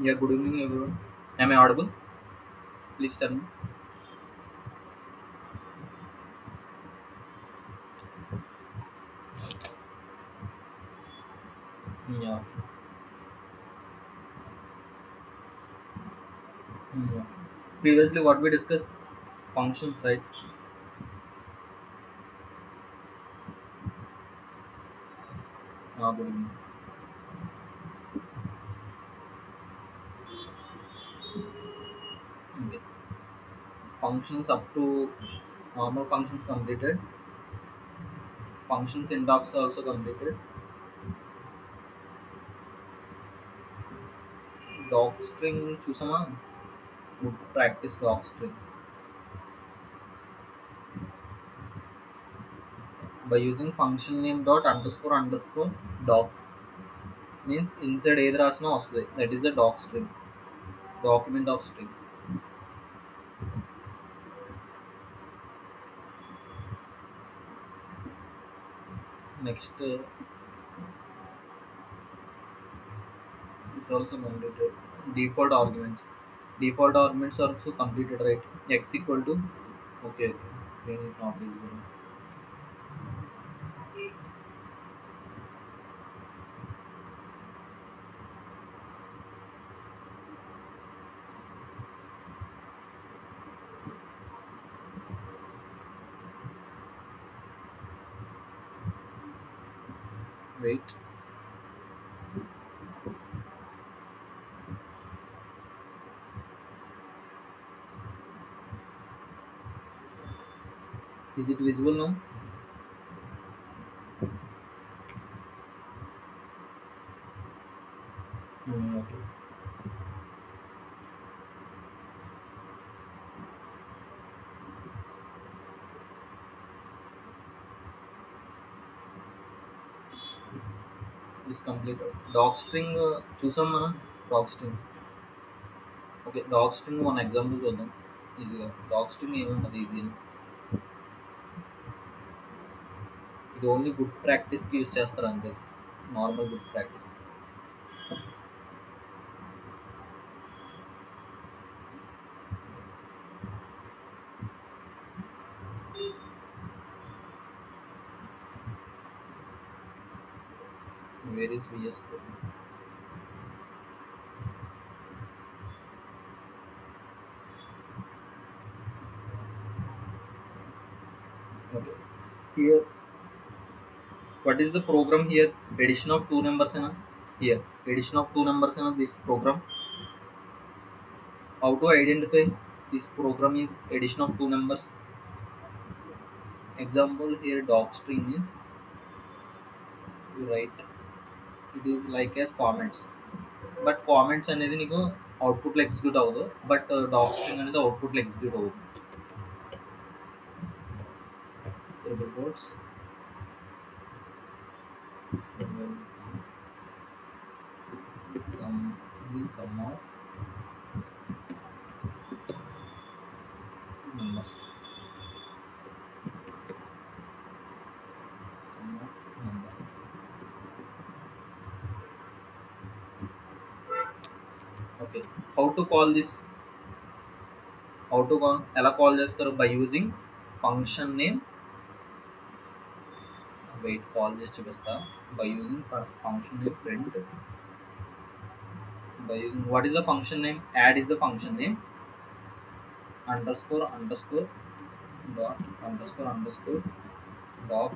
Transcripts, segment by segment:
Yeah, good evening, everyone. Am I audible? Please tell me. Yeah. Yeah. Previously, what we discussed functions, right? Good evening. Okay. Functions up to normal functions completed. Functions syntax also completed. Docstring చూసామా? Would practice docstring by using function name dot underscore underscore doc means inside ఏది రాసినా వస్తుంది. That is the docstring. Document of string. Next is also completed. Default arguments. Default arguments are also completed, right? X equal to okay. Screen is not visible. Wait, is it visible now? Okay. Is completed. Docstring చూసాం మనం docstring. Okay డాగ్స్ట్రింగ్ మన example చూద్దాం ఈజీగా. డాగ్స్ట్రింగ్ ఏముంటుంది easy, ఇది only good ప్రాక్టీస్కి use చేస్తారు అంతే. Normal good practice. Where is VS code? Okay here what is the program here? Addition of two numbers in a here. Addition of two numbers in a this program. How to identify this program is addition of two numbers? Example here dog string is you write it is like as comments. But comments అనేది నీకు అవుట్పుట్లో execute అవ్వదు. But dog string అనేది అవుట్పుట్లో execute అవుతుంది. Triple codes sum the sum of numbers. Sum of numbers. Okay. How to call this? How to call? ఎలా call చేస్తారు? By using function name. Wait, call చేసి చూపిస్తా. By using function name print. By using what is the function name? Add is the function name. Underscore underscore dot underscore underscore dot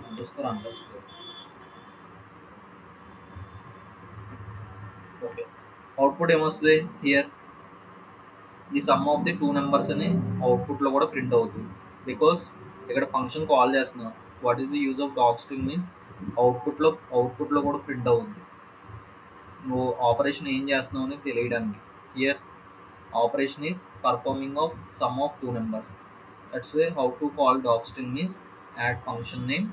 underscore underscore. Okay. Output ఏమొస్తుంది here? The sum of the two numbers అని అవుట్పుట్లో కూడా print అవుతుంది. Because ఇక్కడ function call చేస్తున్నాం. What is the use of docstring means అవుట్పుట్లో కూడా print అవుతుంది. నువ్వు ఆపరేషన్ ఏం చేస్తున్నావు అని తెలియడానికి. Here operation is performing of some of two numbers. That's way how to call dog string means add function name.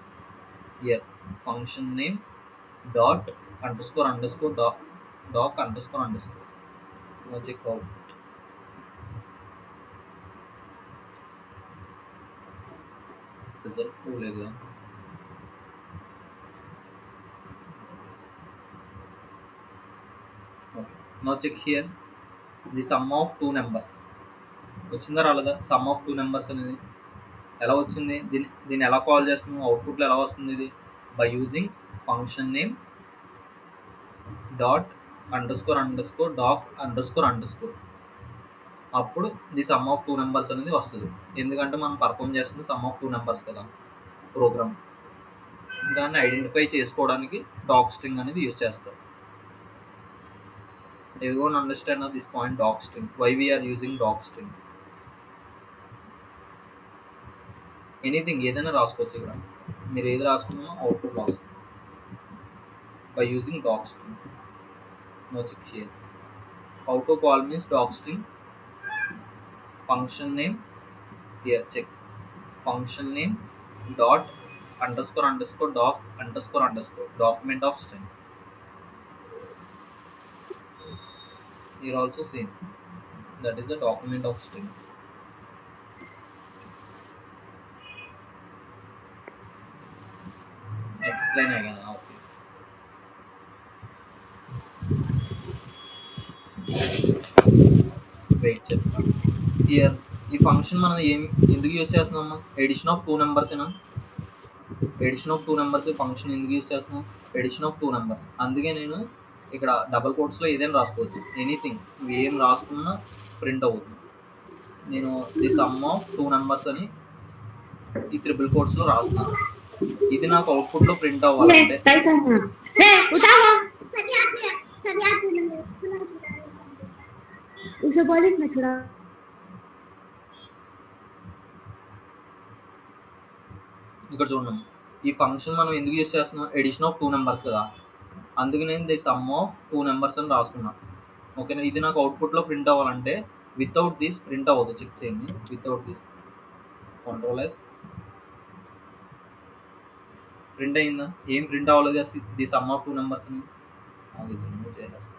Here function name dot underscore underscore doc underscore underscore. Check out result పోలేదా? Okay no check here the sum of two numbers. వచ్చిందా రాలేదా some of two numbers అనేది? ఎలా వచ్చింది? దీన్ని ఎలా call చేస్తున్నాము? అవుట్పుట్లో ఎలా వస్తుంది ఇది? By using function name dot underscore doc underscore. అప్పుడు the sum of two numbers అనేది వస్తుంది. ఎందుకంటే మనం పర్ఫామ్ చేస్తుంది సమ్ ఆఫ్ టూ నెంబర్స్ కదా ప్రోగ్రామ్. దాన్ని ఐడెంటిఫై చేసుకోవడానికి డాక్ స్ట్రింగ్ అనేది యూజ్ చేస్తారు. Everyone understand this point doc string, why we are using doc string? Anything ఏదైనా రాసుకోవచ్చు ఇక్కడ. మీరు ఏది రాసుకున్నా అవుట్పుట్ రాసుకోవచ్చు by using doc string. No check here. How to call means doc string function name. Here check function name dot underscore document of string. Here also same, that is the document of string. Explain again. Okay. Wait చెప్తా. Here ఈ function మనం ఎందుకు use చేస్తున్నామా? Addition of two numbers ఏనా? Addition of two numbers function ఎందుకు use చేస్తున్నాం? Addition of two numbers. అందుకే నేను ఇక్కడ డబల్ కోట్స్లో ఏదైనా రాసుకోవచ్చు, ఎనీథింగ్ ఏం రాసుకున్నా ప్రింట్ అవుతుంది. నేను the sum of two numbers అని ఈ ట్రిపుల్ కోట్స్లో రాస్తున్నాను. ఇది నాకు అవుట్పుట్లో ప్రింట్ అవ్వాలంటే ఇక్కడ చూడండి, ఈ ఫంక్షన్ మనం ఎందుకు యూజ్ చేస్తున్నాం? ఎడిషన్ ఆఫ్ టూ నెంబర్స్ కదా, అందుకు నేను the sum of two numbers అని రాసుకున్నాను. ఓకేనా? ఇది నాకు అవుట్పుట్లో ప్రింట్ అవ్వాలంటే వితౌట్ దిస్ ప్రింట్ అవ్వదు. చెక్ చేయండి. Without this control S print అయిందా? ఏం ప్రింట్ అవ్వలేదు. The sum of two numbers అని అది రిమూవ్ చేసేస్తాను.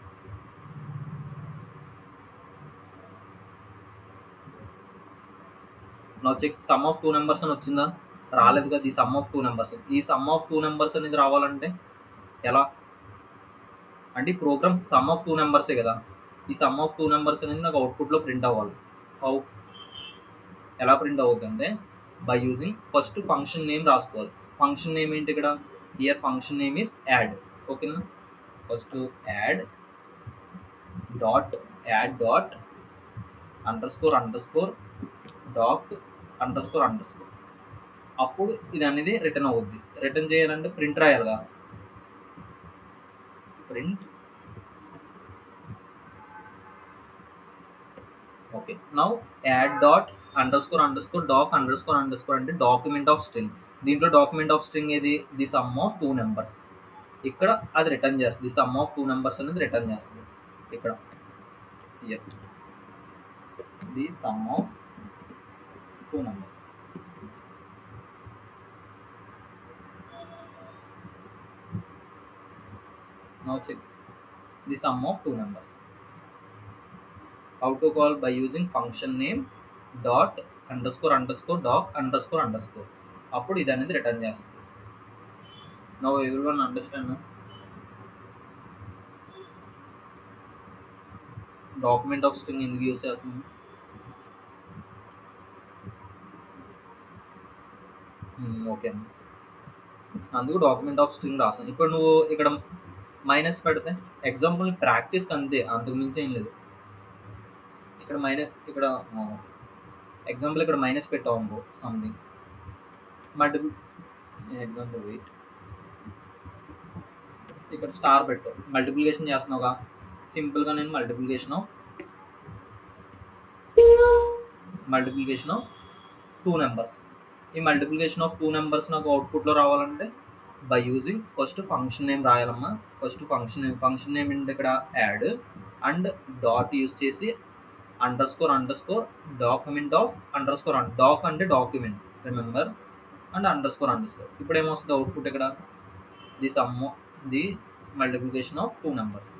నా check sum of two numbers అని వచ్చిందా? రాలేదు కదా. ఈ సమ్ ఆఫ్ టూ నెంబర్స్, ఈ సమ్ ఆఫ్ టూ నెంబర్స్ అనేది రావాలంటే ఎలా అంటే ఈ ప్రోగ్రామ్ సమ్ ఆఫ్ టూ నెంబర్సే కదా. ఈ సమ్ ఆఫ్ టూ నెంబర్స్ అనేది నాకు అవుట్పుట్లో ప్రింట్ అవ్వాలి. ఎలా ప్రింట్ అవుతుందంటే by using first function name రాసుకోవాలి. ఫంక్షన్ నేమ్ ఏంటి ఇక్కడ? Here function name is add. ఓకేనా? First add dot underscore doc underscore. అప్పుడు ఇది అనేది రిటర్న్ అవుద్ది. రిటర్న్ చేయాలంటే ప్రింట్ రాయాలిగా. Print. Okay, now add dot doc underscore అంటే డాక్యుమెంట్ ఆఫ్ స్ట్రింగ్. దీంట్లో డాక్యుమెంట్ ఆఫ్ స్ట్రింగ్ ఏది? The sum of two numbers. ఇక్కడ అది రిటర్న్ చేస్తుంది. సమ్ ఆఫ్ టూ నెంబర్స్ అనేది రిటర్న్ చేస్తుంది. ఇక్కడ the sum of two numbers. Now check the sum of two numbers. How to call? By using function name dot doc underscore. అప్పుడు ఇది అనేది return చేస్తుంది. Now everyone understand document of string ఎందుకు use చేస్తున్నాం? Okay అండి, అందుకు document of string రాస్తాను. ఇప్పుడు నువ్వు ఇక్కడ మైనస్ పెడితే ఎగ్జాంపుల్ ప్రాక్టీస్కి అంతే, అంతకు మించి ఏం లేదు. ఇక్కడ ఎగ్జాంపుల్ ఇక్కడ మైనస్ పెట్టావు అనుకో సంథింగ్ మల్టిపుల్. ఎగ్జాంపుల్ వెయిట్, ఇక్కడ స్టార్ పెట్టావు, మల్టిప్లికేషన్ చేస్తున్నావుగా. సింపుల్గా నేను మల్టిప్లికేషన్ ఆఫ్ టూ నెంబర్స్. ఈ మల్టిప్లికేషన్ ఆఫ్ టూ నెంబర్స్ నాకు అవుట్పుట్లో రావాలంటే by using first function name రాయాలమ్మా. ఫస్ట్ ఫంక్షన్ నేమ్ ఏంటి ఇక్కడ? యాడ్ అండ్ డాట్ యూజ్ చేసి underscore document of doc అంటే document remember, and underscore. ఇప్పుడు ఏమొస్తుంది అవుట్పుట్ ఇక్కడ? The sum the multiplication of two numbers.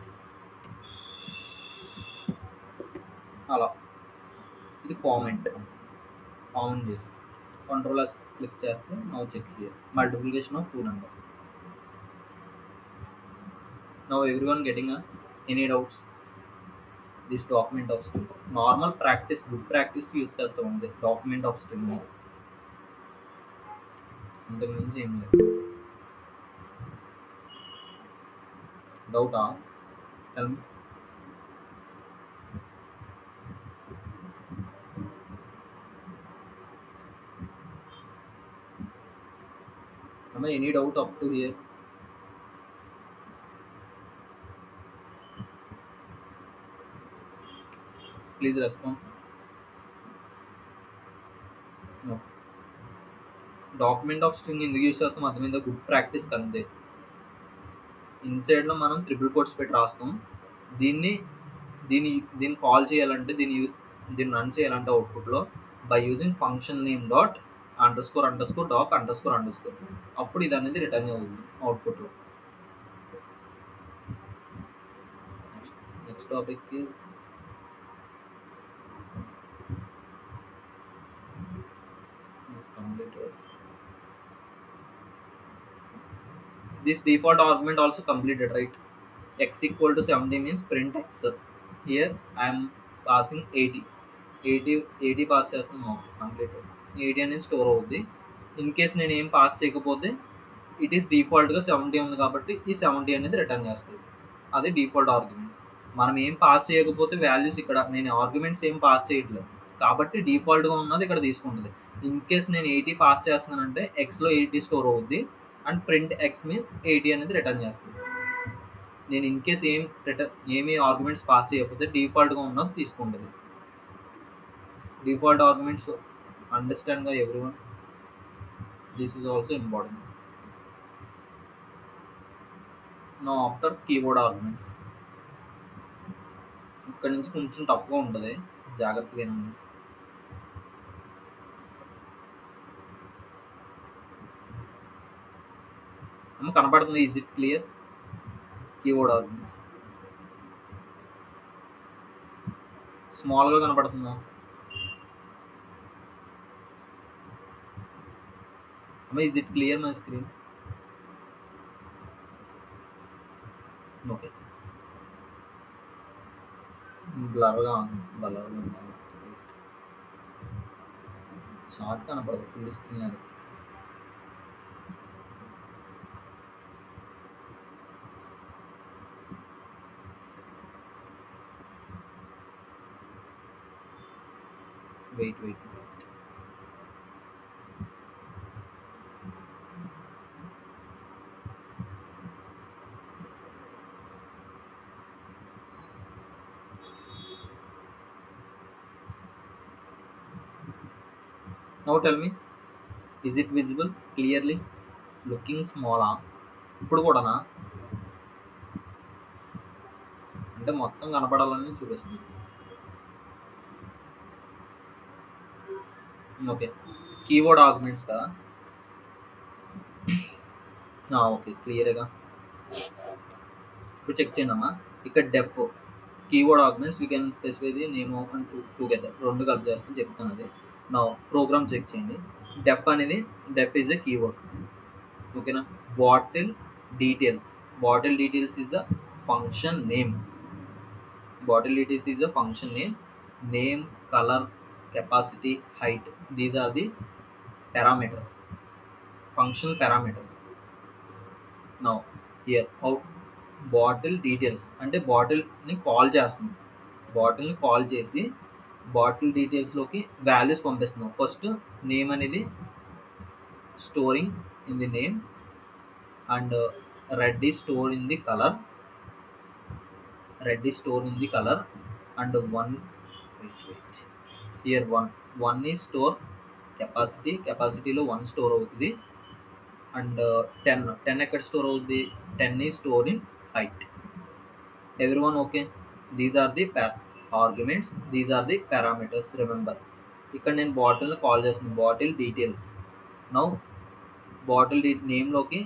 అలా ఇది కామెంట్ చేసి కంట్రోల్ క్లిక్ చేస్తే now check here multiplication of two numbers. Now everyone getting any doubts? This document of string. Normal practice, good practice use చేస్తాం ఉంది document of string. ఇంతకు మించి ఏం లేదు. డౌటా? Tell. Any doubt up to here? Please respond. Document of string ఎందుకు use చేస్తాం అర్థమైందా? గుడ్ ప్రాక్టీస్ అంతే. ఇన్సైడ్లో మనం ట్రిపుల్ కోట్స్ పెట్టి రాస్తాం. దీన్ని దీన్ని దీన్ని కాల్ చేయాలంటే దీన్ని రన్ చేయాలంటే అవుట్పుట్లో by using function name dot underscore doc underscore అప్పుడు ఇది అనేది రిటర్న్ అవుతుంది అవుట్పుట్లో. Next topic is completed. This default argument also completed, right? X equal to 70 means print x. Here I am passing 80. 80 pass చేస్తున్నాం. Okay, completed. 80 అనేది store అవుద్ది. In case నేను ఏం పాస్ చేయకపోతే ఇట్ ఈస్ డిఫాల్ట్గా 70 ఉంది కాబట్టి ఈ 70 అనేది రిటర్న్ చేస్తుంది. అది డిఫాల్ట్ ఆర్గ్యుమెంట్. మనం ఏం పాస్ చేయకపోతే వాల్యూస్ ఇక్కడ నేను ఆర్గ్యుమెంట్స్ ఏం పాస్ చేయట్లేదు కాబట్టి డిఫాల్ట్గా ఉన్నది ఇక్కడ తీసుకుంటుంది. ఇన్ కేస్ నేను 80 పాస్ చేస్తున్నానంటే ఎక్స్లో 80 స్టోర్ అవుద్ది అండ్ ప్రింట్ ఎక్స్ మీన్స్ 80 అనేది రిటర్న్ చేస్తుంది. నేను ఇన్ కేస్ ఏమి ఆర్గ్యుమెంట్స్ పాస్ చేయకపోతే డిఫాల్ట్గా ఉన్నది తీసుకుంటుంది. డిఫాల్ట్ ఆర్గ్యుమెంట్స్ అండర్స్టాండ్ గా everyone. This is also important. No after keyword arguments. ఇక్కడ నుంచి కొంచెం టఫ్గా ఉంటుంది, జాగ్రత్తగా వినండి. కనపడుతుంది? Is it clear? Keyword arguments స్మాల్గా కనపడుతుందా? Is it clear my screen? Okay, బ్లర్గా షార్ట్ కనపడదు, ఫుల్ స్క్రీన్ అది. Wait. Now tell me, is it visible clearly? Looking స్మాలా? ఇప్పుడు కూడానా? అంటే మొత్తం కనపడాలని చూపిస్తుంది. ఓకే, కీబోర్డ్ ఆర్గ్యుమెంట్స్ కదా? ఓకే, క్లియర్గా ఇప్పుడు చెక్ చేయండి అమ్మా. ఇక్కడ def keyword arguments we can specify the name of and together. రెండు కలిపి చేస్తే చెప్తాను. అది నా ప్రోగ్రామ్ చెక్ చేయండి. Def is a keyword. ఓకేనా? Bottle details is the function name. Name, color, capacity, height, these are the parameters, functional parameters. Now here how bottle details అంటే బాటిల్ని కాల్ చేసి బాటిల్ డీటెయిల్స్లోకి వాల్యూస్ పంపిస్తున్నాం. ఫస్ట్ నేమ్ అనేది storing in the name and red is store in the colour and one here one is store కెపాసిటీలో 1 store అవుతుంది and 10 ఎక్కడ store అవుతుంది? 10 is store in height. everyone okay? These are the arguments, these are the parameters. Remember, ఇక్కడ నేను బాటిల్ని call చేస్తున్నాను, bottle details. Now bottle నేమ్లోకి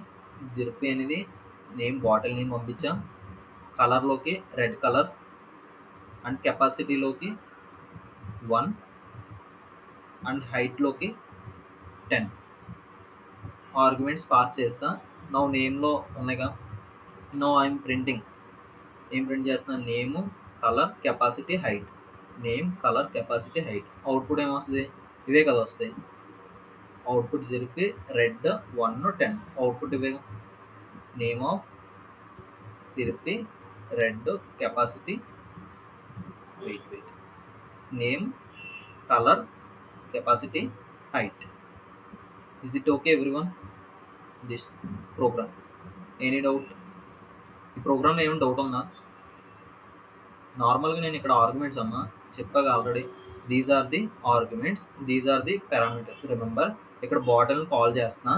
జిర్ఫీ అనేది బాటిల్ నేమ్ పంపించాం. కలర్లోకి రెడ్ కలర్ అండ్ కెపాసిటీలోకి 1 అండ్ హైట్లోకి 10 ఆర్గ్యుమెంట్స్ పాస్ చేస్తా. నౌ నేమ్లో ఉన్నాయిగా. Now I'm printing. ఏం ప్రింట్ చేస్తున్నాను? Name, colour capacity height. Name colour capacity height. Output ఏమొస్తుంది? ఇవే కదా వస్తాయి. అవుట్పుట్ జరిపి రెడ్ 1 10 అవుట్పుట్ ఇవే. నేమ్ ఆఫ్ సిరిఫి red capacity weight name colour capacity height. Is it okay everyone? This programme any doubt? ఈ ప్రోగ్రామ్ ఏమైనా డౌట్ ఉందా? నార్మల్గా నేను ఇక్కడ ఆర్గ్యుమెంట్స్ అమ్మా చెప్పాగా already. These are the arguments, these are the parameters. Remember, ఇక్కడ బాటిల్ని కాల్ చేస్తున్నా.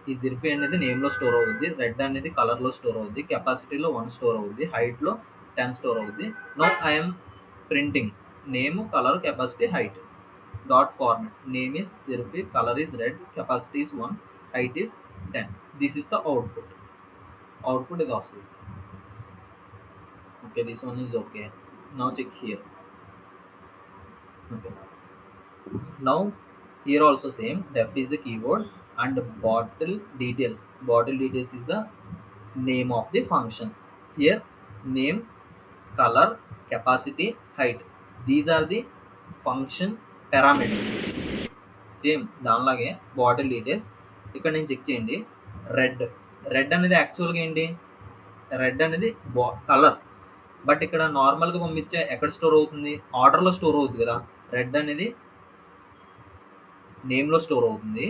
ఈ జిర్ఫీ అనేది నేమ్లో స్టోర్ అవుద్ది, రెడ్ అనేది కలర్లో స్టోర్ అవుద్ది, కెపాసిటీలో 1 స్టోర్ అవుద్ది, హైట్లో 10 స్టోర్ అవుద్ది. No I'm printing name colour capacity height dot format. Name is జిర్ఫీ, colour is red, capacity is 1, height is 10. This is the output. Output ఇది వస్తుంది. Okay, this one is okay. Now check here. Okay, now here also same. Def is the keyword and bottle details. Bottle details is the name of the function. Here name, color, capacity, height, these are the function parameters. Same దానిలాగే bottle details. ఇక్కడ నేను check చేయండి. Red, red అనేది యాక్చువల్గా ఏంటి? Red అనేది colour. But ఇక్కడ నార్మల్గా పంపించే ఎక్కడ స్టోర్ అవుతుంది? ఆర్డర్లో స్టోర్ అవుతుంది కదా. రెడ్ అనేది నేమ్లో స్టోర్ అవుతుంది.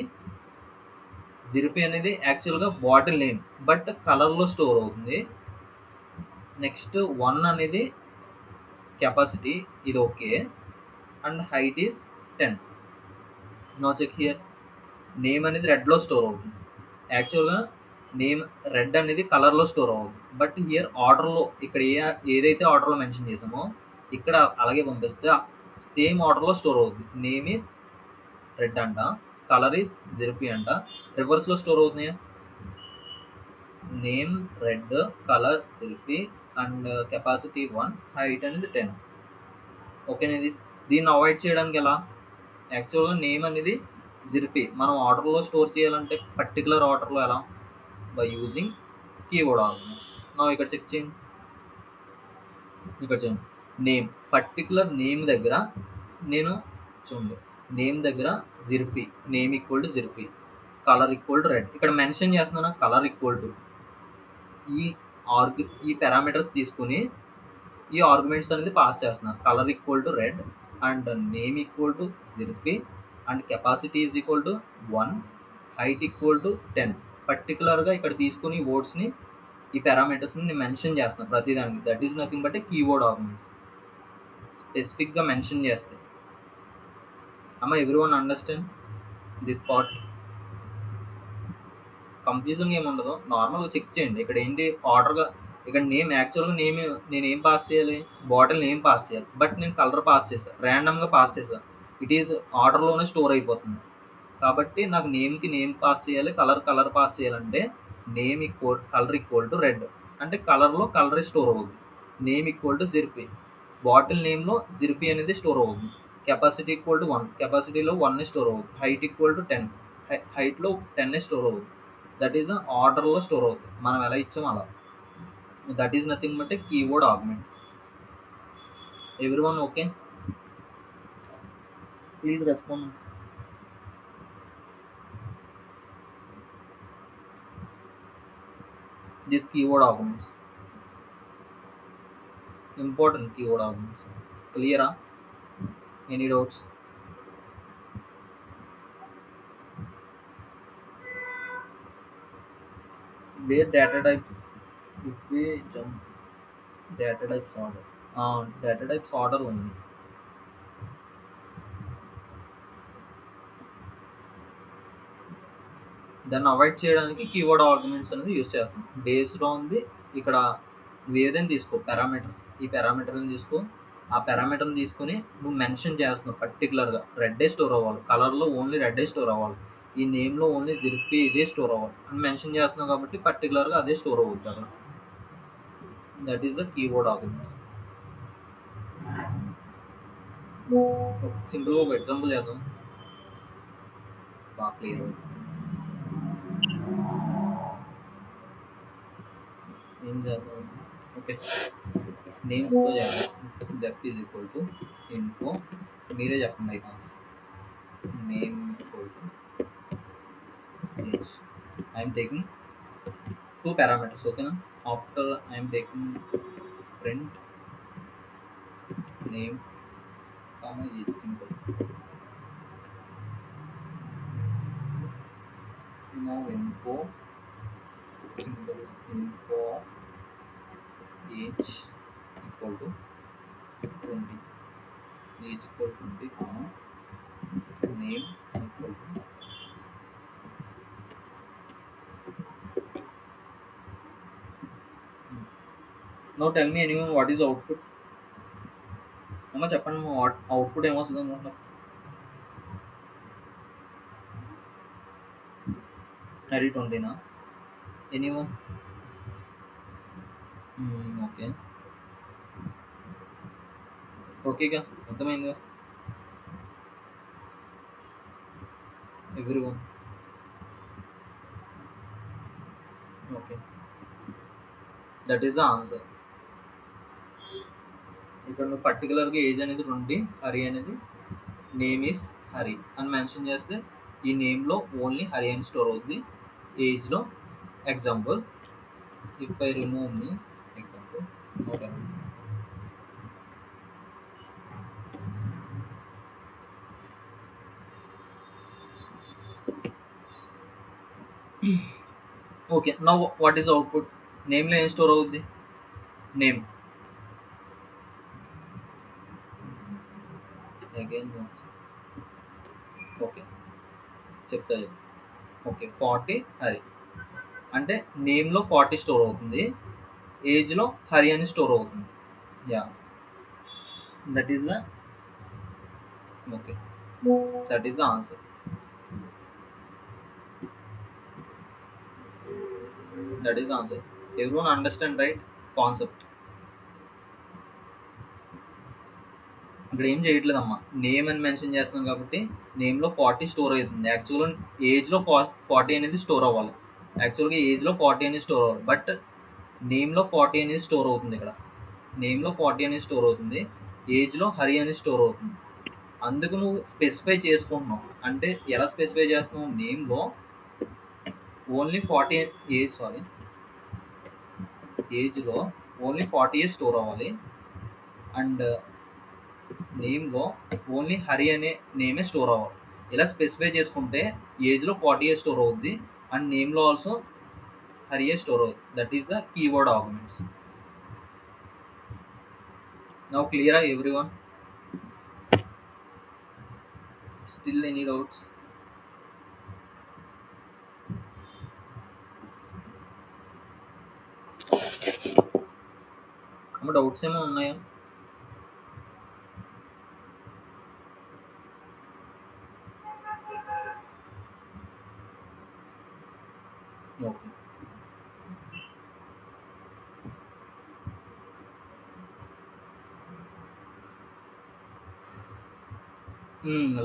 జిర్ఫీ అనేది యాక్చువల్గా బాటిల్ నేమ్ బట్ కలర్లో స్టోర్ అవుతుంది. నెక్స్ట్ 1 అనేది కెపాసిటీ, ఇది okay. And height is 10. No check here. Name అనేది రెడ్లో స్టోర్ అవుతుంది. యాక్చువల్గా నేమ్ రెడ్ అనేది కలర్లో స్టోర్ అవుతుంది. బట్ హియర్ ఆర్డర్లో ఇక్కడ ఏదైతే ఆర్డర్లో మెన్షన్ చేసామో ఇక్కడ అలాగే పంపిస్తే సేమ్ ఆర్డర్లో స్టోర్ అవుతుంది. నేమ్ ఈస్ రెడ్ అంట, కలర్ ఈస్ జిర్ఫీ అంట. రివర్స్లో స్టోర్ అవుతున్నాయి. నేమ్ రెడ్, కలర్ జిర్ఫీ అండ్ కెపాసిటీ 1, హైట్ అనేది 10. ఓకేనా? దీన్ని అవాయిడ్ చేయడానికి ఎలా? యాక్చువల్గా నేమ్ అనేది జిర్ఫీ మనం ఆర్డర్లో స్టోర్ చేయాలంటే పర్టికులర్ ఆర్డర్లో ఎలా? By using keyword arguments. నా ఇక్కడ చెక్ చేయండి. ఇక్కడ చూడండి, నేమ్ పర్టికులర్ నేమ్ దగ్గర నేను చూడండి, నేమ్ దగ్గర జిర్ఫీ, నేమ్ ఈక్వల్ టు జిర్ఫీ, కలర్ ఈక్వల్ టు రెడ్. ఇక్కడ మెన్షన్ చేస్తున్నాను కలర్ ఈక్వల్ టు ఈ పారామీటర్స్ తీసుకుని ఈ ఆర్గ్యుమెంట్స్ అనేది పాస్ చేస్తున్నాను. Colour equal to red and name equal to జిర్ఫీ and capacity is equal to 1, height equal to 10. పర్టికులర్గా ఇక్కడ తీసుకుని వర్డ్స్ని, ఈ పారామీటర్స్ని నేను మెన్షన్ చేస్తాను ప్రతిదానికి. That is nothing but A keyword arguments. స్పెసిఫిక్గా మెన్షన్ చేస్తే. అమ్మ everyone understand this part? Confusing ఏమి ఉండదు. నార్మల్గా చెక్ చేయండి. ఇక్కడ ఏంటి ఆర్డర్గా, ఇక్కడ నేమ్ యాక్చువల్గా నేమ్ నేను ఏం పాస్ చేయాలి? బాటిల్ నేమ్ పాస్ చేయాలి. బట్ నేను కలర్ పాస్ చేశాను, ర్యాండమ్గా పాస్ చేశాను. ఇట్ ఈజ్ ఆర్డర్లోనే స్టోర్ అయిపోతుంది. కాబట్టి నాకు నేమ్కి నేమ్ పాస్ చేయాలి, కలర్ పాస్ చేయాలంటే name equal colour equal to red అంటే కలర్లో కలరే స్టోర్ అవుతుంది. నేమ్ ఈక్వల్ టు జిర్ఫీ, బాటిల్ నేమ్లో జిర్ఫీ అనేది స్టోర్ అవుతుంది. కెపాసిటీ ఈక్వల్ టు 1, కెపాసిటీలో 1 స్టోర్ అవుతుంది. హైట్ ఈక్వల్ టు 10, హైట్లో 10 స్టోర్ అవుతుంది. దట్ ఈస్ ద ఆర్డర్లో స్టోర్ అవుతుంది. మనం ఎలా ఇచ్చామో అలా. That is nothing but A keyword arguments. Everyone okay? Please respond. These keyword arguments, important keyword arguments. Clear? Any doubts? Where data types? If we jump data types order, data types order ఉంది. దాన్ని avoid చేయడానికి keyword arguments అనేది use చేస్తాం. Based on the ఇక్కడ నువ్వు ఏదైనా తీసుకో parameters, ఈ పారామీటర్ని తీసుకో, ఆ పారామీటర్ని తీసుకుని నువ్వు మెన్షన్ చేస్తున్నావు పర్టికులర్గా రెడ్డే స్టోర్ అవ్వాలి, కలర్లో ఓన్లీ రెడ్డే స్టోర్ అవ్వాలి, ఈ నేమ్లో ఓన్లీ జిర్ఫీ ఇదే స్టోర్ అవ్వాలి అని మెన్షన్ చేస్తున్నావు కాబట్టి పర్టికులర్గా అదే స్టోర్ అవుతుంది అక్కడ. That is the keyword arguments. సింపుల్గా ఒక ఎగ్జాంపుల్ చేద్దాం. బాగా క్లియర్ ఏం చేద్దాం. ఓకే, నేమ్స్తో చేయాలి. Def is equal to info, మీరే చెప్పండి icons. Name equal to age. I'm taking two parameters, ఓకేనా? After I'm taking print name comma age simple. Now info symbol info of age equal to 20, age equal to 20 comma name equal to. Now tell me anyone what is output. అమ్మ చెప్పండి, what output ఏమొస్తుంది అనుకుంటున్నారు? హరి 20నా? Anyone? Okay ఓకేగా, అర్థమైందిగా everyone. Okay, that is the answer. ఇక్కడ నువ్వు పర్టికులర్గా ఏజ్ అనేది 20, హరి అనేది నేమ్ ఈస్ హరి అని మెన్షన్ చేస్తే ఈ నేమ్లో ఓన్లీ హరి అని స్టోర్ అవుద్ది. ఏజ్లో example if I remove means example note. Okay, now what is output? నేమ్లో ఏం స్టోర్ అవుద్ది? నేమ్. అగైన్ ఓకే చెప్తా చెప్పు. ఓకే 40 హరి అంటే నేమ్లో 40 స్టోర్ అవుతుంది, ఏజ్లో హరి అని స్టోర్ అవుతుంది. Yeah, that is the okay, that is the answer. That is the answer. Everyone understand right concept? ఇక్కడ ఏం చేయట్లేదమ్మా, నేమ్ అని మెన్షన్ చేస్తున్నాం కాబట్టి నేమ్లో 40 స్టోర్ అవుతుంది. యాక్చువల్గా ఏజ్లో 40 అనేది స్టోర్ అవ్వాలి. యాక్చువల్గా ఏజ్లో 40 అనేది స్టోర్ అవ్వాలి, బట్ నేమ్లో 40 అనేది స్టోర్ అవుతుంది. ఇక్కడ నేమ్లో 40 అనేది స్టోర్ అవుతుంది, ఏజ్లో హరి అనేది స్టోర్ అవుతుంది. అందుకు నువ్వు స్పెసిఫై చేసుకుంటున్నావు. అంటే ఎలా స్పెసిఫై చేస్తున్నావు? నేమ్లో ఓన్లీ 40 ఏజ్, సారీ, ఏజ్లో ఓన్లీ 40 ఇయర్స్ స్టోర్ అవ్వాలి, అండ్ నేమ్లో ఓన్లీ హరి అనే నేమే స్టోర్ అవ్వాలి. ఇలా స్పెసిఫై చేసుకుంటే ఏజ్లో 40 ఇయర్స్ స్టోర్ అవుద్ది, అండ్ నేమ్లో ఆల్సో హరియే స్టోర్ అవుతుంది. That is the keyword arguments. Now క్లియరా everyone? Still any doubts? అమ్మ డౌట్స్ ఏమో ఉన్నాయా? Okay,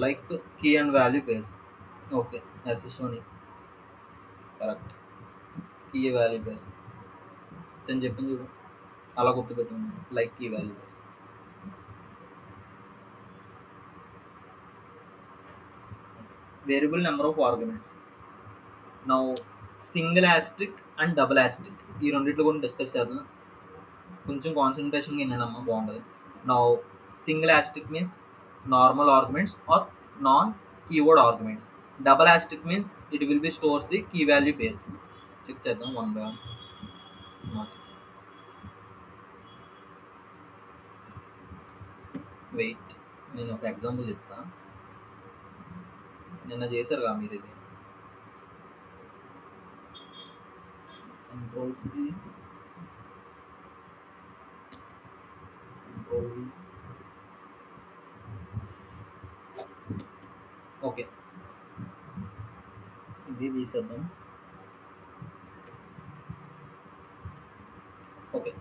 like key and value pairs. Okay, ఎస్ఎస్ఓని కరెక్ట్. కీ వాల్యూ పేర్స్ నేను చెప్పింది చూడు, అలా గుర్తుపెట్టుకున్నాను. Like key value pairs. Variable number of arguments. Now single asterisk and double asterisk ఈ రెండింటి గురించి డిస్కస్ చేద్దాం. కొంచెం కాన్సన్ట్రేషన్గా విన్నానమ్మా, బాగుంటుంది. Now single asterisk means normal arguments or non keyword arguments. Double asterisk means it will be stores the key value pairs. Check చేద్దాం one by one. Wait, నేను ఒక ఎగ్జాంపుల్ చెప్తా. నిన్న చేశారు కదా మీరు ఇది, control C control V. Okay, ఇది తీసేద్దాం. ఓకే,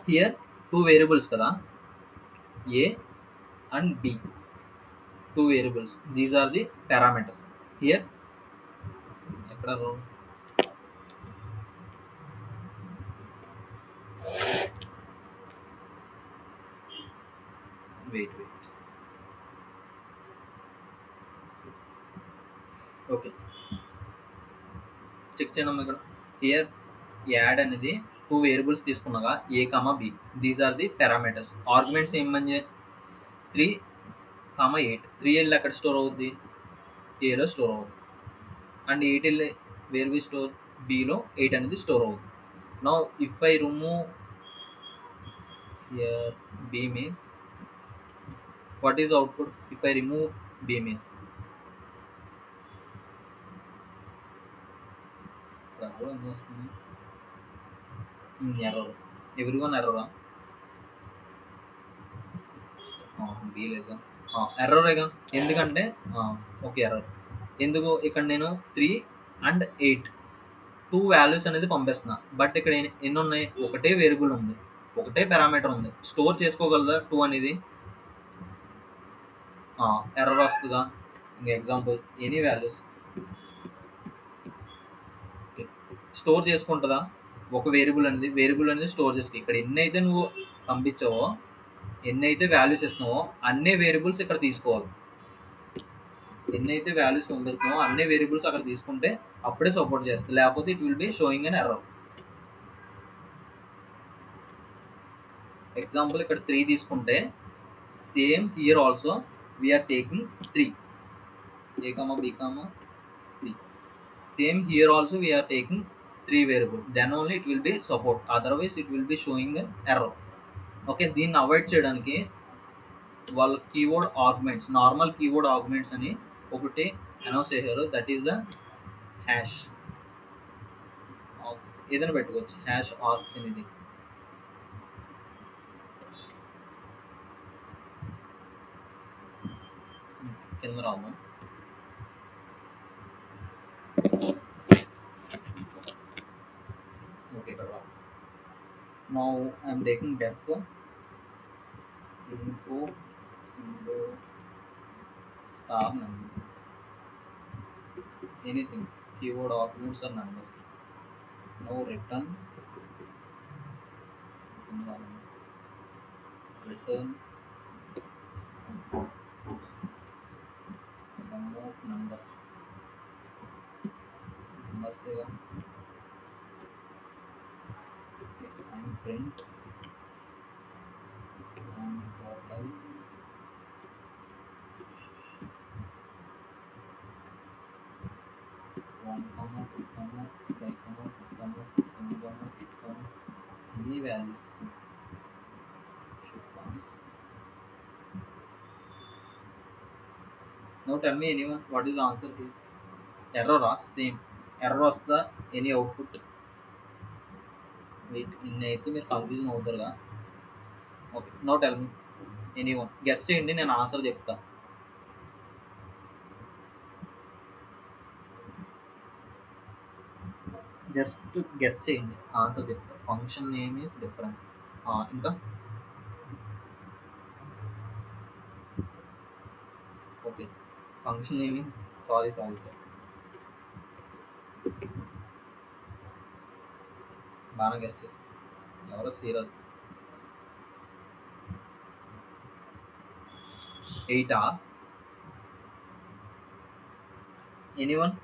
హియర్ టూ వేరియబుల్స్ కదా, A and B, two variables. These are the parameters. Here ఎక్కడ వెయిట్. ఓకే, చెక్ చేయడం ఇక్కడ. హియర్ యాడ్ అనేది టూ వేరియబుల్స్ తీసుకున్నాగా, A comma B. These are the parameters. Arguments ఏమని 3, 8. 3 వెళ్ళి ఎక్కడ స్టోర్ అవుద్ది? ఏలో స్టోర్ అవుతుంది. అండ్ 8 వెళ్ళి వేర్ వి స్టోర్? బిలో 8 అనేది స్టోర్ అవుతుంది. Now if I remove here B means, what is output if I remove b means? Error. Everyone error. B లేదా ఎర్రరేగా. ఎందుకంటే ఓకే, ఎర్రర్. ఎందుకు ఇక్కడ నేను 3 అండ్ 8 టూ వాల్యూస్ అనేది పంపిస్తున్నా. బట్ ఇక్కడ ఎన్ని ఉన్నాయి? ఒకటే వేరియబుల్ ఉంది, ఒకటే పారామీటర్ ఉంది. స్టోర్ చేసుకోగలదా 2 అనేది? ఎర్రర్ వస్తుందా? ఇంకా ఎగ్జాంపుల్ ఎనీ వాల్యూస్ స్టోర్ చేసుకుంటుందా? ఒక వేరియబుల్ అనేది స్టోర్ చేసుకో. ఇక్కడ ఎన్నైతే నువ్వు పంపించావో, ఎన్నైతే వాల్యూస్ ఇస్తున్నావో అన్ని వేరియబుల్స్ ఇక్కడ తీసుకోవాలి. ఎన్నైతే వాల్యూస్ పంపిస్తున్నావో అన్ని వేరియబుల్స్ అక్కడ తీసుకుంటే అప్పుడే సపోర్ట్ చేస్తుంది. లేకపోతే it will be showing an error. Example ఇక్కడ 3 తీసుకుంటే, same here also we are taking 3, a comma b comma c. Same here also we are taking 3 variable, then only it will be support, otherwise it will be showing an error. Okay, దీన్ని avoid చేయడానికి వాళ్ళ keyword arguments, normal keyword arguments అని ఒకటి announce చేశారు. That is the hash args. ఏదైనా పెట్టుకోవచ్చు hash args అనేది. కింద రాద్దాం. ఓకే, ఇక్కడ రా. Now I'm taking deaf info symbol star number, anything, keyword arguments or numbers. Now return sum of numbers. Okay, and print and total 1, 2, 5, 6, 7, 8, any values should pass. Now tell me anyone, what is the answer here? Error or same? Error was the any output. Wait, ఇన్ని అయితే మీరు confusion అవుతారుగా. Okay, no tell me anyone, guess చేయండి, నేను answer చెప్తా. Just guess చేయండి, answer చెప్తా. Function name is different. ఇంకా okay, function name is sorry sir, బాగా గెస్ చేసి ఎవరో సీరల్ 8 ఎనీవన్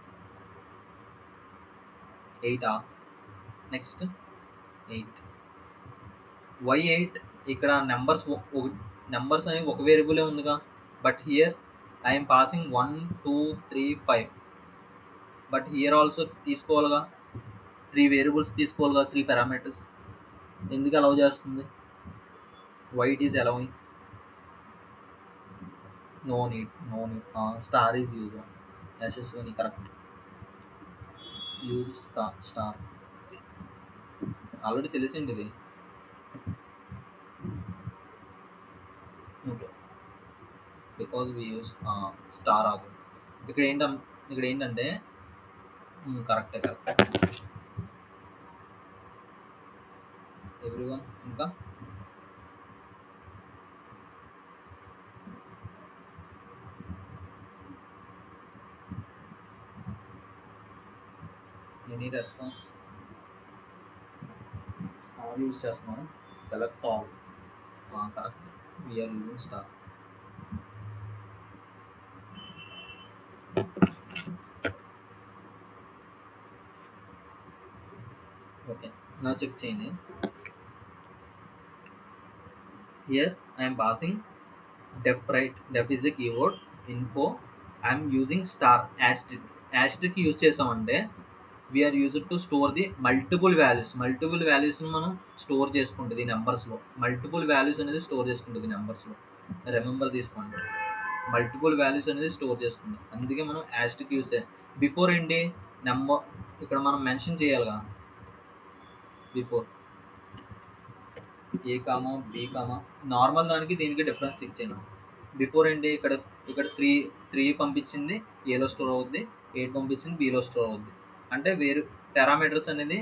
8 నెక్స్ట్ 8 వై 8? ఇక్కడ నెంబర్స్ అనేవి ఒక వేరియబులే ఉందిగా. But here I'm passing 1, 2, 3, 5. But here also తీసుకోవాలిగా, 3 వేరియబుల్స్ తీసుకోవాలిగా, 3 పారామీటర్స్. ఎందుకు అలౌ చేస్తుంది? Why it is allowing? No need. Star is use. Yashaswini correct, use star. Already తెలిసింది ఇది. Okay, because we use star ఆగు. ఇక్కడ ఏంటంటే కరెక్టే. ఎవ్రీవన్, ఇంకా ఎనీ రెస్పాన్స్? స్టార్ యూజ్ చేస్తున్నాం. Select all. Correct, we're using star. Okay. నా చెక్ చేయండి. Here I'm passing def right, def is a keyword, info I'm using star asterisk. Asterisk use చేసామంటే we're use to store the multiple వాల్యూస్ని మనం store చేసుకుంటుంది ఈ నెంబర్స్లో. Multiple values అనేది store చేసుకుంటుంది నెంబర్స్లో. రిమెంబర్ తీసుకోండి, మల్టిపుల్ వాల్యూస్ అనేది స్టోర్ చేసుకుంటాం, అందుకే మనం యాస్టిక్ యూజ్ చేయాలి. బిఫోర్ ఏంటి, నెంబర్ ఇక్కడ మనం మెన్షన్ చేయాలిగా. Before A comma B comma, normal దానికి దీనికి డిఫరెన్స్ చెక్ చేయను. బిఫోర్ ఏంటి, ఇక్కడ ఇక్కడ త్రీ పంపించింది ఏలో స్టోర్ అవుద్ది, 8 పంపించింది బిలో స్టోర్ అవుద్ది. అంటే వేరు పారామీటర్స్ అనేది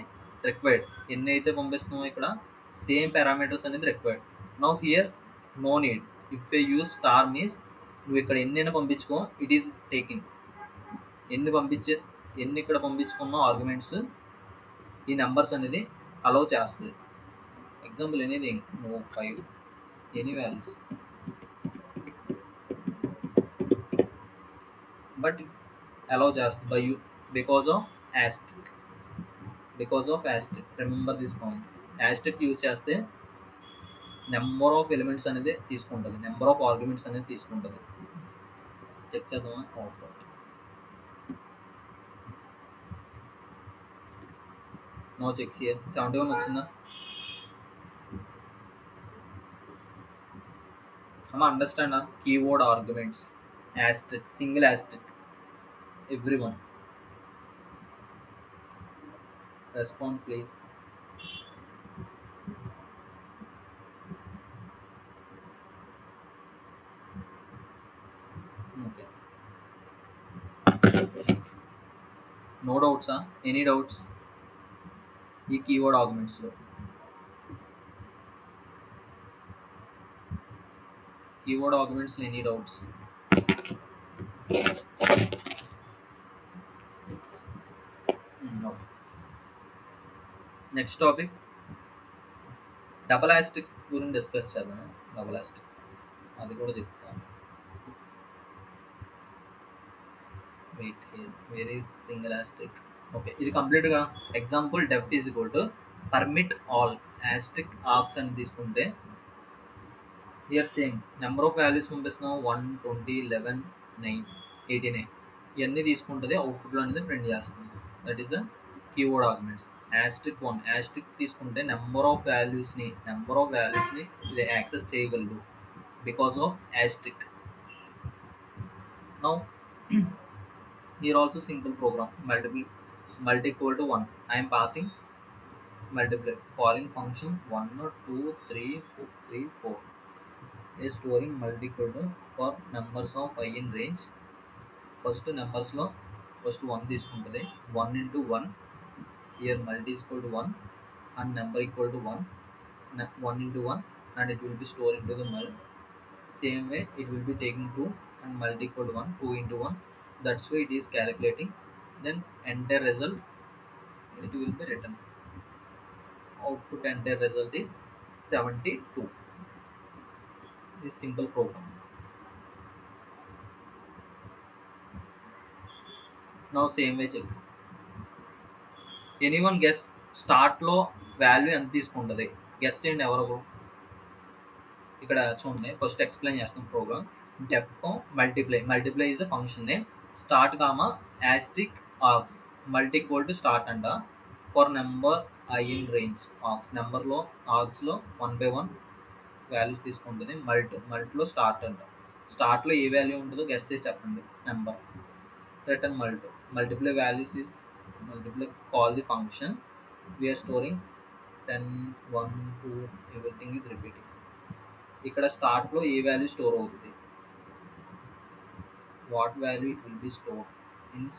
రిక్వైర్డ్. ఎన్ని అయితే పంపిస్తున్నామో ఇక్కడ సేమ్ పారామీటర్స్ అనేది required. Now here no need. If a use star means నువ్వు ఇక్కడ ఎన్నైనా పంపించుకో, ఇట్ ఈస్ టేకింగ్. ఎన్ని ఇక్కడ పంపించుకున్న ఆర్గ్యుమెంట్స్ ఈ నెంబర్స్ అనేది అలౌ చేస్తుంది. Example anything, no 5, any values, but allow చేస్తుంది by you because of asterisk. Remember తీసుకోండి, యాస్ట్రిక్ యూజ్ చేస్తే నెంబర్ ఆఫ్ ఎలిమెంట్స్ అనేది తీసుకుంటుంది, నెంబర్ ఆఫ్ ఆర్గ్యుమెంట్స్ అనేది తీసుకుంటుంది. చెక్ చేద్దామా అవుట్పుట్. నో చెక్ హియర్ 71 వచ్చిందా? Understand keyword arguments, asterisk, single asterisk, everyone respond please. Okay, no doubts, any doubts ఈ keyword arguments లో? Keyword arguments any doubts? No. Next topic double asterisk గురించి discuss చేద్దాం. Double asterisk అది కూడా చెప్తాను. Wait here, where is single asterisk? Okay, ఇది కంప్లీట్గా example def is equal to permit all asterisk args అని తీసుకుంటే here same number of values పంపిస్తున్నాం 1, 20, 11, 9, 89 ఇవన్నీ తీసుకుంటుంది, అవుట్పుట్లో అనేది ప్రింట్ చేస్తుంది. That is the keyword arguments. Asterisk 1 asterisk తీసుకుంటే నెంబర్ ఆఫ్ వాల్యూస్ని ఇది యాక్సెస్ చేయగలదు because of asterisk. Now here also simple program, multi equal to 1. I am passing multiply, calling function 1, 2, 3, 4, 3, 4 is storing multi equal to for numbers of I in range. First నెంబర్స్లో first 1 తీసుకుంటుంది, 1 into 1, here multi is equal to 1 and number equal to 1, 1 into 1 and it will be stored into the mul. Same way it will be taking 2 and multi equal to 1, 2 into 1, that's why it is calculating, then enter result, it will be written. Output enter result is 72. This simple program. Now same way check. Anyone guess start లో value ఎంత తీసుకుంటుంది? Guess చేయండి ఎవరు. ఇక్కడ చూడండి, first explain చేస్తాం program. Def multiply is the function name, start comma asterisk args, multi equal to start అంట for number I in range. Args నెంబర్లో ఆర్క్స్లో 1 by 1 వాల్యూస్ తీసుకుంటుంది. మల్టీలో స్టార్ట్ అంట. స్టార్ట్లో ఏ వాల్యూ ఉంటుందో గెస్ చేసి చెప్పండి number. Return multiply values is multiply, call the function, we are storing 10, 1, 2, everything is repeating. ఇక్కడ స్టార్ట్లో ఏ వాల్యూ స్టోర్ అవుతుంది, what value it will be store in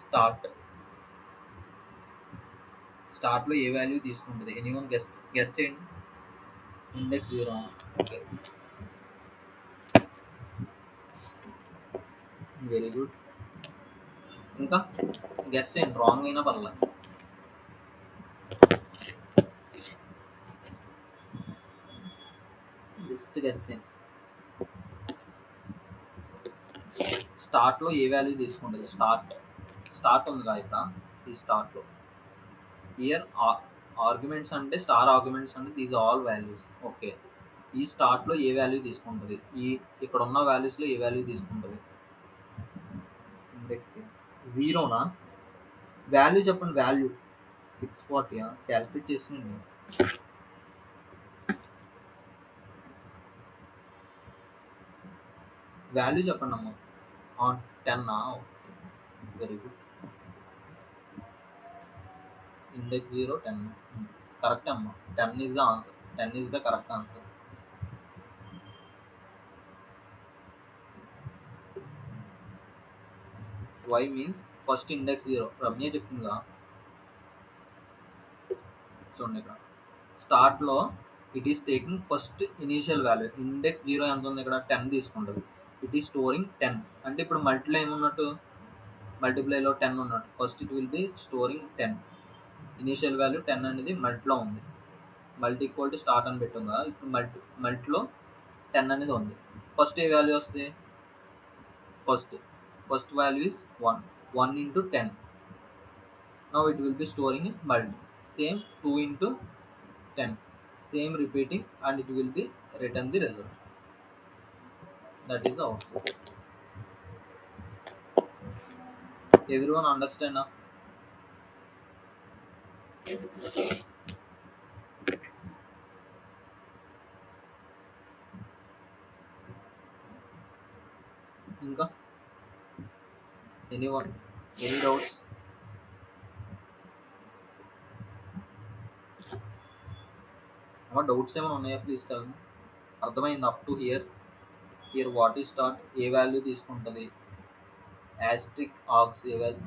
స్టార్ట్లో ఏ వాల్యూ తీసుకుంటుంది? ఎనీవన్ గెస్ చేయండి. ఇండెక్స్ 0. Okay, very good. ఇంకా guess చేయండి, రాంగ్ అయినా పర్లేదు. జస్ట్ గెస్ చేయండి. స్టార్ట్లో ఏ వాల్యూ తీసుకుంటుంది? స్టార్ట్ ఉంది కదా ఇక్కడ, ఈ స్టార్ట్లో హియర్ ఆర్గ్యుమెంట్స్ అంటే స్టార్ ఆర్గ్యుమెంట్స్ అంటే దీస్ ఆల్ వాల్యూస్. ఓకే. ఈ స్టార్ట్లో ఏ వాల్యూ తీసుకుంటుంది, ఈ ఇక్కడ ఉన్న వాల్యూస్లో ఏ వాల్యూ తీసుకుంటుంది? ఇండెక్స్ జీరోనా? వాల్యూ చెప్పండి, వాల్యూ 640 క్యాలిక్యులేట్ చేసినండి. వాల్యూ చెప్పండి అమ్మా. 10 okay, very good. Index 0 10 correct అమ్మా. 10 is the answer, 10 is the correct answer. Why means first index 0 Ramya చెప్తుందిగా. చూడండి ఇక్కడ స్టార్ట్లో it is taking first initial value. Index 0 ఎంత ఉంది ఇక్కడ, 10 తీసుకుంటుంది. ఇట్ ఈస్ స్టోరింగ్ 10 అంటే ఇప్పుడు మల్టీలో ఏమున్నట్టు, మల్టిప్లైలో 10 ఉన్నట్టు. First it will B storing 10. Initial value 10 అనేది మల్టీలో ఉంది. మల్టీ ఈక్వల్ టు స్టార్ట్ అని పెట్టాం కదా, ఇప్పుడు మల్టీలో 10 అనేది ఉంది. ఫస్ట్ ఏ వాల్యూ వస్తుంది, first value is 1. 1 into 10. Now it will be storing in multi. Same 2 into 10. Same repeating and it will be return the result. That is the output. Everyone understand now? ఇంకా anyone, any doubts? అమ్మ doubts ఏమైనా ఉన్నాయా please tell me. అర్థమైంది up to here? Here what is start, ఏ value తీసుకుంటుంది, asterisk args ఏ value.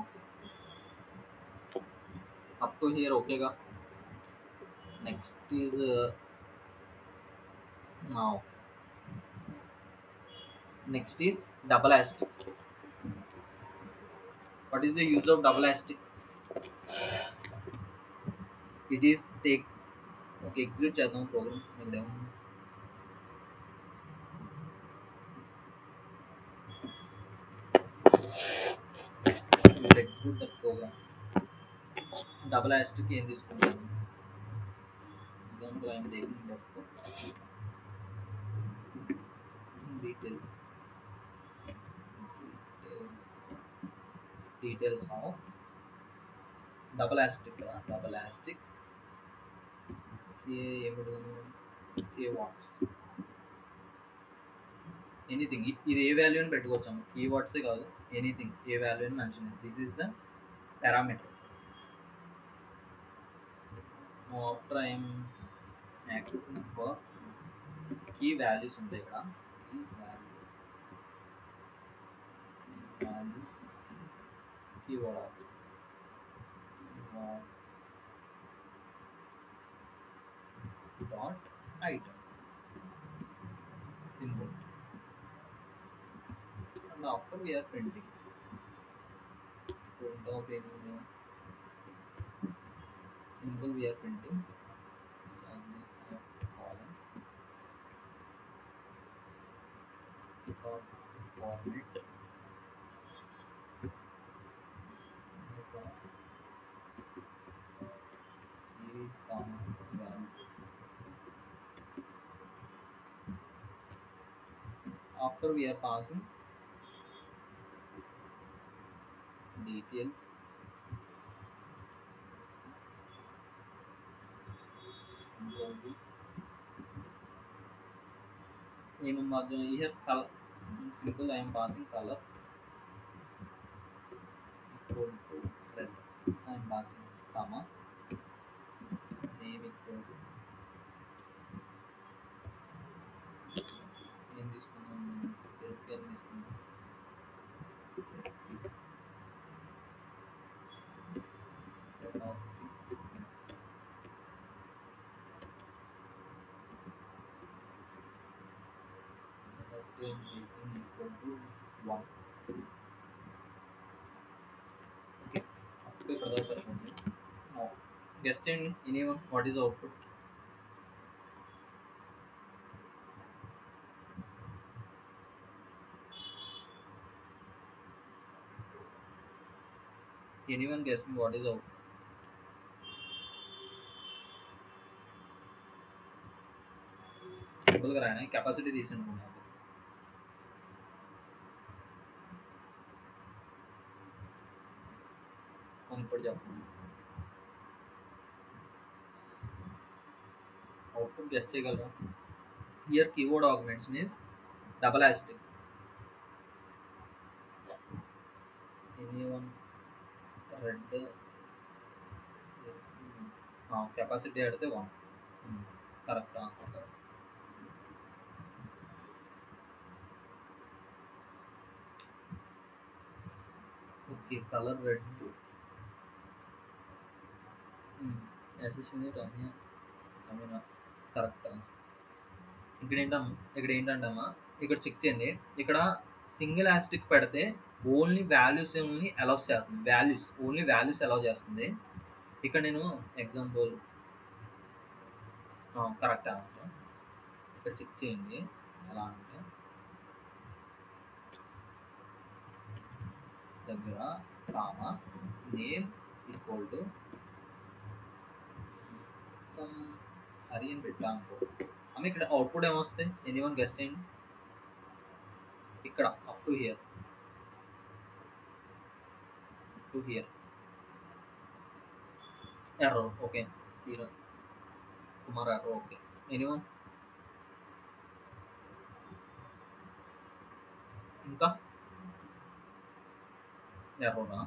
Okay, up to here ఓకేగా. Next is now, next is double asterisk. What is the use of double asterisk? It is take, okay, execute చేద్దాం program. execute that program. Double asterisk ఏం తీసుకుంటాను, example I'm taking def details details of double asterisk కదా, double asterisk ఏమిటి what's anything. ఇది ఏ value అని పెట్టుకోవచ్చాము, కీవర్డ్సే కాదు, ఎనీథింగ్ ఏ వాల్యూ అని mention. This is the parameter. After I'm accessing for key values ఉంటాయి ఇక్కడ. Key value keywords dot items symbol, and after we are printing print of a symbol we are printing, and this column dot format key comma value. After we are passing details, here color, simple I am passing color equal to red. I am passing comma, name equal to ఏం తీసుకున్నాం, selfie అని తీసుకున్నాం. velocity equal to 1. Okay, అప్పుడు ఇక్కడ దాకా సరిపోతుంది. Guess చేయండి anyone, what is output? Anyone guess what is out? సింపుల్గా రాయనా, కెపాసిటీ తీసుకుంటున్నాను. ఇప్పుడు చెప్పండి, అవుట్పుట్ గెస్ చేయగలరా? Here keyboard arguments means double asterisk. Anyone red capacity ఆడితే 1. Correct answer. Okay, colour red. Yashaswini, Ramya, Amina. Correct answer. ఇక్కడ ఏంటంటమ్మా, ఇక్కడ చెక్ చేయండి. ఇక్కడ సింగిల్ యాస్టిక్ పెడితే ఓన్లీ వాల్యూస్ అలౌ చేస్తుంది, ఓన్లీ వాల్యూస్ అలౌ చేస్తుంది. ఇక్కడ నేను ఎగ్జాంపుల్ కరెక్ట్ ఆన్సర్. ఇక్కడ చెక్ చేయండి ఎలా అంటే, దగ్గర comma name equal to some Hari అని పెట్టా అనుకో, ఆమె ఇక్కడ అవుట్పుట్ ఏమొస్తాయి? ఎనీవన్ గెస్ చేయండి. ఇక్కడ up to here, error. Okay, sero Kumar error. Okay, anyone ఇంకా ఎర్రరా?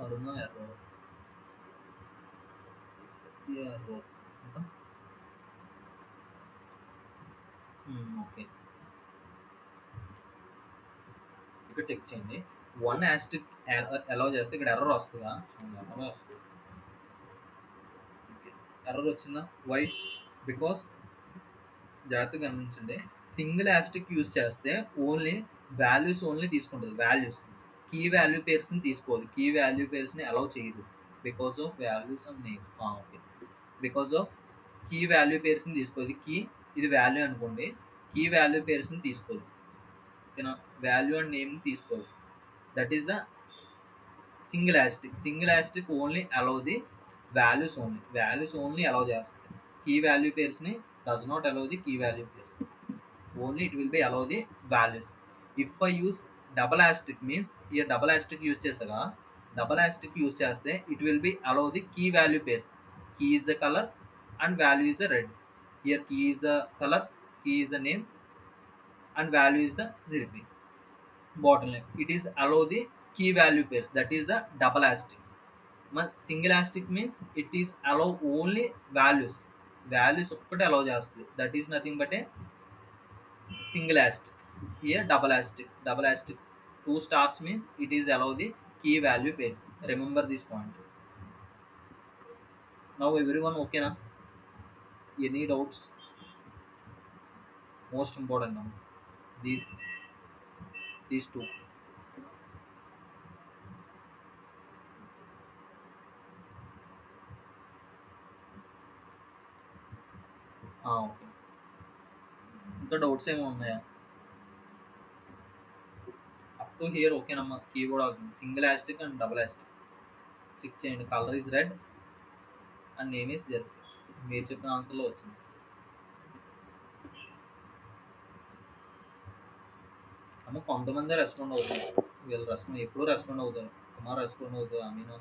అరుణ ఎర్రర్, సత్య ఎర్రర్. ఇంకా ఓకే, ఇక్కడ చెక్ చేయండి. 1 యాస్టిక్ అలౌ చేస్తే ఇక్కడ ఎర్రర్ వస్తుందా? ఎర్రర్ వస్తుంది. ఎర్రర్ వచ్చిందా? వై? బికాస్ జాగ్రత్తగా గమనించండి, సింగిల్ యాస్టిక్ యూజ్ చేస్తే ఓన్లీ వాల్యూస్ తీసుకుంటుంది. వాల్యూస్ కీ వాల్యూ పేర్స్ని తీసుకోదు, కీ వాల్యూ పేర్స్ని అలౌ చేయదు. Because of values and name. Okay, because of key value పేర్స్ని తీసుకోదు. కీ ఇది వాల్యూ అనుకోండి, కీ వాల్యూ పేర్స్ని తీసుకోదు. ఓకేనా, వాల్యూ అండ్ నేమ్ తీసుకోదు. That is the single asterisk only allow the values only allow చేస్తుంది. కీ వాల్యూ పేర్స్ని does not allow the key value pairs, only it will be allow the values. If I use double asterisk means, ఈ double asterisk use చేసాగా, double asterisk use చేస్తే it will be allow the key value pairs. Key is the colour and value is the red. Here key is the colour, key is the name, and value is the ZP bottleneck. It is allow the key value pairs, that is the double asterisk. Single asterisk means it is allow only values ఒక్కటే allow చేస్తుంది, that is nothing but a single asterisk. Here double asterisk 2 stars means it is allow the key value pairs. Remember this point. Now everyone okay na? Any doubts? Most important now, these two. Okay, ఇంకా doubts ఏమో ఉన్నాయా? Up to here ఓకేనమ్మా. Keyboard అవుతుంది single యాస్టిక్ and double యాస్టిక్. Check చేయండి, colour is red and name is Z. మీరు చెప్పిన ఆన్సర్లో వచ్చింది. అమ్మ కొంతమంది రెస్పాండ్ అవుతారు, వీళ్ళు ఎప్పుడు రెస్పాండ్ అవుతారు. కుమార్ రెస్పాండ్ అవుతారు, అమీనా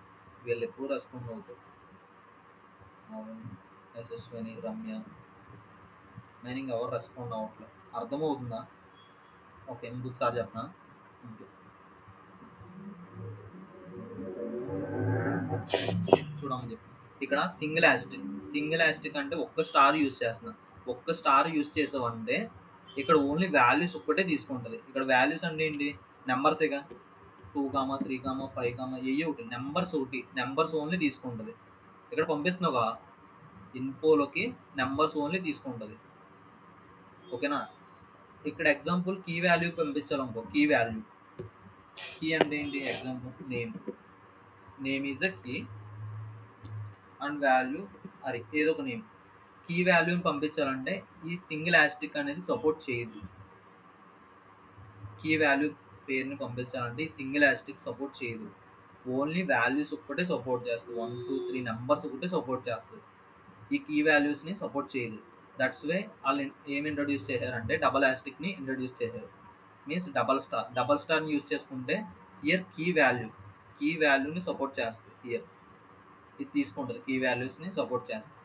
వీళ్ళు ఎప్పుడు రెస్పాండ్ అవుతారు. యశస్విని, రమ్య, నేను ఇంకెవరు రెస్పాండ్ అవ్వట్లేదు. అర్థమవుతుందా? ఓకే, ఇంకొకసారి చెప్పనా? చూడమని చెప్తాను. ఇక్కడ సింగిల్ యాస్టిక్ అంటే ఒక్క స్టార్ యూజ్ చేస్తున్నా. ఒక్క స్టార్ యూజ్ చేసావంటే ఇక్కడ ఓన్లీ వాల్యూస్ ఒక్కటే తీసుకుంటుంది. ఇక్కడ వాల్యూస్ అంటే ఏంటి? నెంబర్సేగా. 2, 3, 5 ఏ ఒకటి నెంబర్స్ ఓన్లీ తీసుకుంటుంది. ఇక్కడ పంపిస్తున్నావుగా ఇన్ఫోలోకి, నెంబర్స్ ఓన్లీ తీసుకుంటుంది. ఓకేనా? ఇక్కడ ఎగ్జాంపుల్ కీ వాల్యూ పంపించాలనుకో, కీ అంటే ఏంటి? Example name is a key and value ఏదో ఒక నేమ్. కీ వాల్యూని పంపించాలంటే ఈ సింగిల్ యాస్టిక్ అనేది సపోర్ట్ చేయదు. కీ వాల్యూ పేరుని పంపించాలంటే ఈ సింగిల్ యాస్టిక్ సపోర్ట్ చేయదు. ఓన్లీ వాల్యూస్ ఒక్కటే సపోర్ట్ చేస్తుంది. 1 2 3 నెంబర్స్ ఒకటే సపోర్ట్ చేస్తుంది. ఈ కీ వాల్యూస్ని సపోర్ట్ చేయదు. దట్స్ వే వాళ్ళు ఏం ఇంట్రడ్యూస్ చేశారంటే డబల్ యాస్టిక్ని ఇంట్రడ్యూస్ చేశారు. మీన్స్ డబల్ స్టార్ని యూజ్ చేసుకుంటే హియర్ కీ వాల్యూని సపోర్ట్ చేస్తుంది. హియర్ ఇది తీసుకుంటుంది, కీ వాల్యూస్ని సపోర్ట్ చేస్తుంది.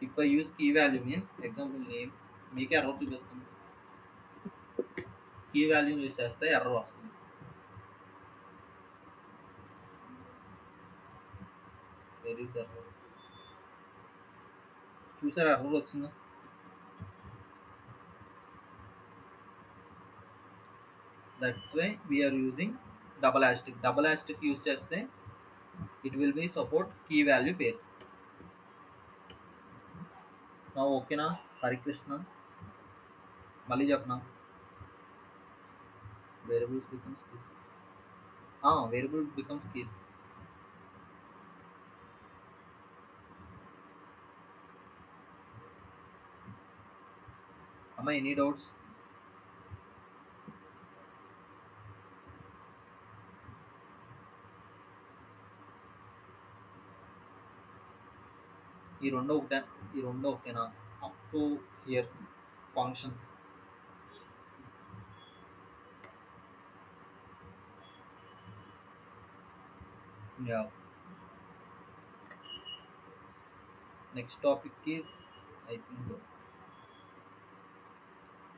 If I use key value means example name మీకే ఎర్రర్ చూపిస్తుంది. కీ వాల్యూని యూజ్ చేస్తే ఎర్రర్ వస్తుంది. వెరీ ఎర్రర్ చూసారా, ఎర్రర్ వచ్చిందా? That's why we are using double asterisk use చేస్తే it will be support key value pairs. నా ఓకేనా హరికృష్ణ? మళ్ళీ చెప్పనా? Variables becomes keys. Variable becomes keys. అమ్మా ఎనీ డౌట్స్? ఈ రెండు ఓకేనా up to here functions? Yeah. Next topic is I think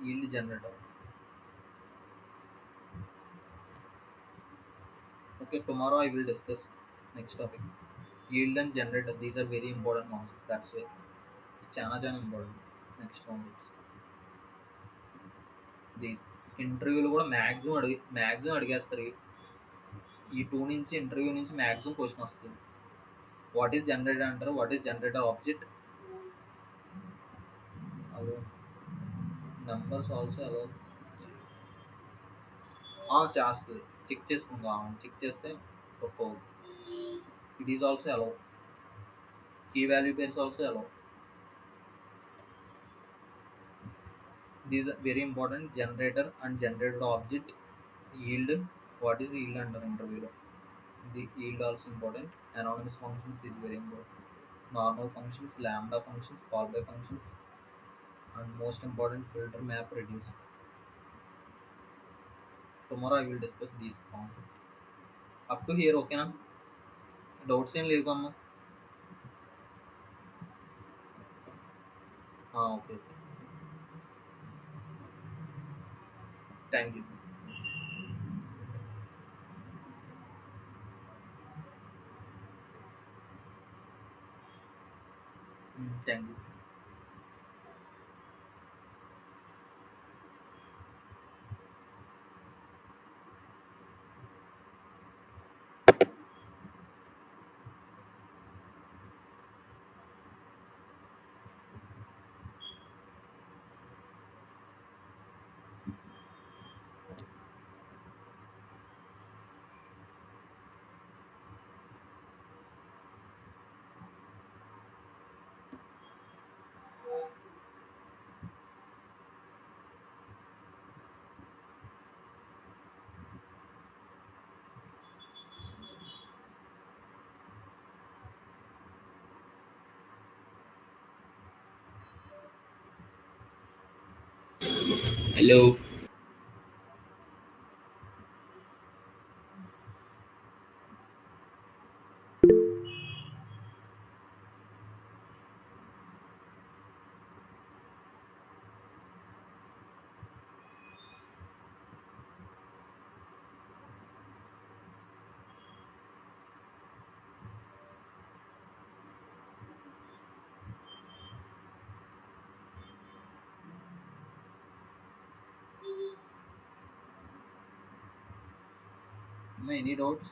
yield generator. Okay, tomorrow I will discuss next topic. Yield and generator, these are very important concepts. That's why చాలా important. Next concepts these ఇంటర్వ్యూలో కూడా maximum అడిగేస్తారు. ఈ two నుంచి interview నుంచి maximum question వస్తుంది. What is generator అంటారు, what is generator object, allow numbers also allow చేస్తుంది. చెక్ చేసుకుందాం, చెక్ చేస్తే ఒక్కో it is also allow. Key value pairs also allow. These very important. Generator and generated object, yield. What is yield under interview? The yield also important. Anonymous functions is very important. Normal functions, lambda functions, callback functions, and most important filter map reduce. Tomorrow I will discuss these concepts. Up to here okay na? Doubts ఏం లేవు అమ్మా? Okay okay, thank you. Thank you. Hello. అమ్మా any doubts?